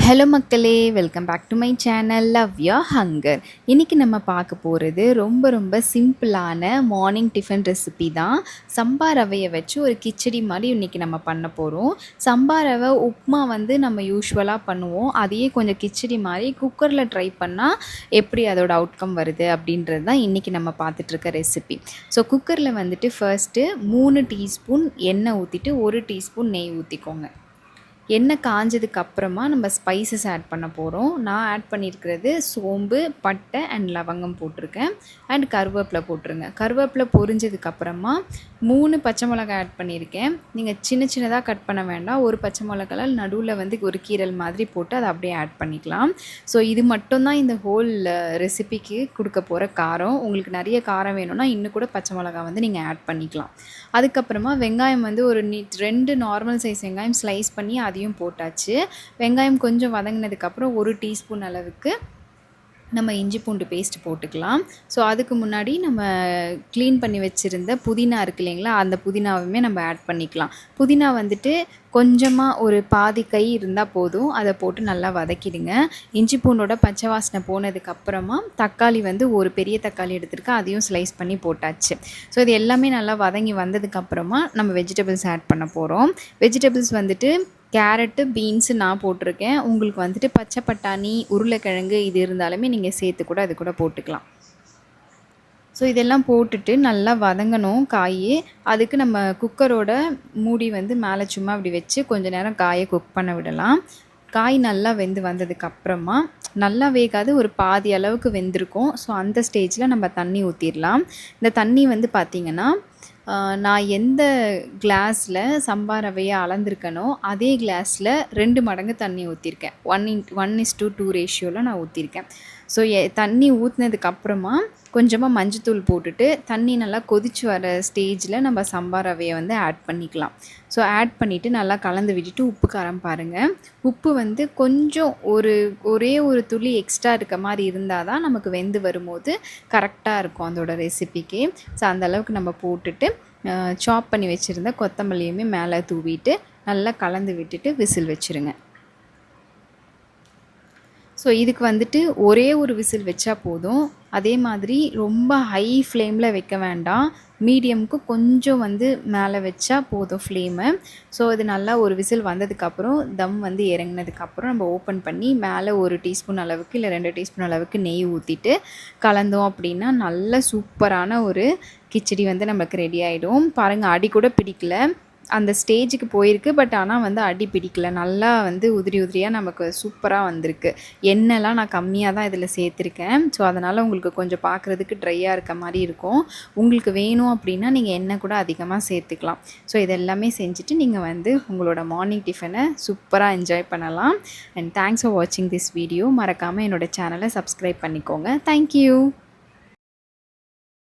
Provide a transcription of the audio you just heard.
Hello மக்களே, welcome back to my channel love your hunger. இன்றைக்கி நம்ம பார்க்க போகிறது ரொம்ப சிம்பிளான மார்னிங் டிஃபன் ரெசிபி தான். சம்பா ரவையை வச்சு ஒரு கிச்சடி மாதிரி இன்றைக்கி நம்ம பண்ண போகிறோம். சம்பா ரவை உப்புமா வந்து நம்ம யூஸ்வலாக பண்ணுவோம். அதையே கொஞ்சம் கிச்சடி மாதிரி குக்கரில் ட்ரை பண்ணால் எப்படி அதோட அவுட்கம் வருது அப்படின்றது தான் இன்றைக்கி நம்ம பார்த்துட்ருக்க ரெசிபி. ஸோ குக்கரில் வந்துட்டு ஃபர்ஸ்ட்டு 3 டீஸ்பூன் எண்ணெய் ஊற்றிட்டு 1 டீஸ்பூன் நெய் ஊற்றிக்கோங்க. எண்ணெய் காஞ்சதுக்கு அப்புறமா நம்ம ஸ்பைசஸ் ஆட் பண்ண போகிறோம். நான் ஆட் பண்ணியிருக்கிறது சோம்பு, பட்டை அண்ட் லவங்கம் போட்டிருக்கேன். அண்ட் கருவேப்பிலை போட்டுருங்க. கருவேப்பிலை பொரிஞ்சதுக்கப்புறமா 3 பச்சை மிளகாய் ஆட் பண்ணியிருக்கேன். நீங்கள் சின்னதாக கட் பண்ண வேண்டாம். ஒரு பச்சை மிளகாய் நடுவில் வந்து ஒரு கீரல் மாதிரி போட்டு அதை அப்படியே ஆட் பண்ணிக்கலாம். ஸோ இது மட்டும்தான் இந்த ஹோல் ரெசிபிக்கு கொடுக்க போகிற காரம். உங்களுக்கு நிறைய காரம் வேணும்னா இன்னும் கூட பச்சை மிளகாய் வந்து நீங்கள் ஆட் பண்ணிக்கலாம். அதுக்கப்புறமா வெங்காயம் வந்து ஒரு 2 நார்மல் சைஸ் வெங்காயம் ஸ்லைஸ் பண்ணி அதையும் போட்டாச்சு. வெங்காயம் கொஞ்சம் வதங்கினதுக்கப்புறம் 1 டீஸ்பூன் அளவுக்கு நம்ம இஞ்சி பூண்டு பேஸ்ட் போட்டுக்கலாம். ஸோ அதுக்கு முன்னாடி நம்ம க்ளீன் பண்ணி வச்சுருந்த புதினா இருக்குது இல்லைங்களா, அந்த புதினாவுமே நம்ம ஆட் பண்ணிக்கலாம். புதினா வந்துட்டு கொஞ்சமாக ஒரு பாதி கை இருந்தால் போதும். அதை போட்டு நல்லா வதக்கிடுங்க. இஞ்சி பூண்டோட பச்சை வாசனை போனதுக்கப்புறமா தக்காளி வந்து ஒரு பெரிய தக்காளி எடுத்துருக்கேன், அதையும் ஸ்லைஸ் பண்ணி போட்டாச்சு. ஸோ இது எல்லாமே நல்லா வதங்கி வந்ததுக்கப்புறமா நம்ம வெஜிடபிள்ஸ் ஆட் பண்ண போகிறோம். வெஜிடபிள்ஸ் வந்துட்டு கேரட்டு, பீன்ஸு நான் போட்டிருக்கேன். உங்களுக்கு வந்துட்டு பச்சை பட்டாணி, உருளைக்கிழங்கு இது இருந்தாலுமே நீங்கள் சேர்த்து கூட அது கூட போட்டுக்கலாம். ஸோ இதெல்லாம் போட்டுட்டு நல்லா வதங்கணும் காய். அதுக்கு நம்ம குக்கரோட மூடி வந்து மேலே சும்மா அப்படி வச்சு கொஞ்சம் நேரம் காயை குக் பண்ண விடலாம். காய் நல்லா வெந்து வந்ததுக்கப்புறமா நல்லா வேகாது, ஒரு பாதி அளவுக்கு வெந்திருக்கும். ஸோ அந்த ஸ்டேஜில் நம்ம தண்ணி ஊற்றிடலாம். இந்த தண்ணி வந்து பார்த்திங்கன்னா நான் எந்த கிளாஸில் சம்பா ரவையை அளந்திருக்கனோ அதே கிளாஸில் 2 மடங்கு தண்ணி ஊற்றிருக்கேன். 1:2 ரேஷியோவில் நான் ஊற்றிருக்கேன். ஸோ தண்ணி ஊற்றினதுக்கப்புறமா கொஞ்சமாக மஞ்சத்தூள் போட்டுட்டு தண்ணி நல்லா கொதித்து வர ஸ்டேஜில் நம்ம சம்பா ரவையை வந்து ஆட் பண்ணிக்கலாம். ஸோ ஆட் பண்ணிவிட்டு நல்லா கலந்து விட்டுட்டு உப்பு காரம் பாருங்கள். உப்பு வந்து கொஞ்சம் ஒரே ஒரு துளி எக்ஸ்ட்ரா இருக்க மாதிரி இருந்தால் தான் நமக்கு வெந்து வரும்போது கரெக்டாக இருக்கும் அதோட ரெசிபிக்கு. ஸோ அந்தளவுக்கு நம்ம போட்டுட்டு சாப் பண்ணி வச்சுருந்த கொத்தமல்லியுமே மேலே தூவிட்டு நல்லா கலந்து விட்டுட்டு விசில் வச்சுருங்க. ஸோ இதுக்கு வந்துட்டு ஒரே ஒரு விசில் வச்சா போதும். அதே மாதிரி ரொம்ப ஹை ஃப்ளேமில் வைக்க வேண்டாம், மீடியமுக்கு கொஞ்சம் வந்து மேலே வச்சா போதும் ஃப்ளேமு. ஸோ இது நல்லா ஒரு விசில் வந்ததுக்கப்புறம் தம் வந்து இறங்கினதுக்கப்புறம் நம்ம ஓப்பன் பண்ணி மேலே 1 டீஸ்பூன் அளவுக்கு இல்லை 2 டீஸ்பூன் அளவுக்கு நெய் ஊற்றிட்டு கலந்தோம் அப்படின்னா நல்ல சூப்பரான ஒரு கிச்சடி வந்து நமக்கு ரெடி ஆகிடும். பாருங்கள், அடி கூட பிடிக்கல, அந்த ஸ்டேஜுக்கு போயிருக்கு. பட் ஆனால் வந்து அடி பிடிக்கல, நல்லா வந்து உதிரியாக நமக்கு சூப்பராக வந்திருக்கு. எண்ணெய்லாம் நான் கம்மியாக தான் இதில் சேர்த்துருக்கேன். ஸோ அதனால் உங்களுக்கு கொஞ்சம் பார்க்குறதுக்கு ட்ரையாக இருக்க மாதிரி இருக்கும். உங்களுக்கு வேணும் அப்படின்னா நீங்கள் எண்ணெய் கூட அதிகமாக சேர்த்துக்கலாம். ஸோ இதெல்லாமே செஞ்சுட்டு நீங்கள் வந்து உங்களோட மார்னிங் டிஃபனை சூப்பராக என்ஜாய் பண்ணலாம். அண்ட் தேங்க்ஸ் ஃபார் வாட்சிங் திஸ் வீடியோ. மறக்காமல் என்னோடய சேனலை சப்ஸ்கிரைப் பண்ணிக்கோங்க. தேங்க்யூ.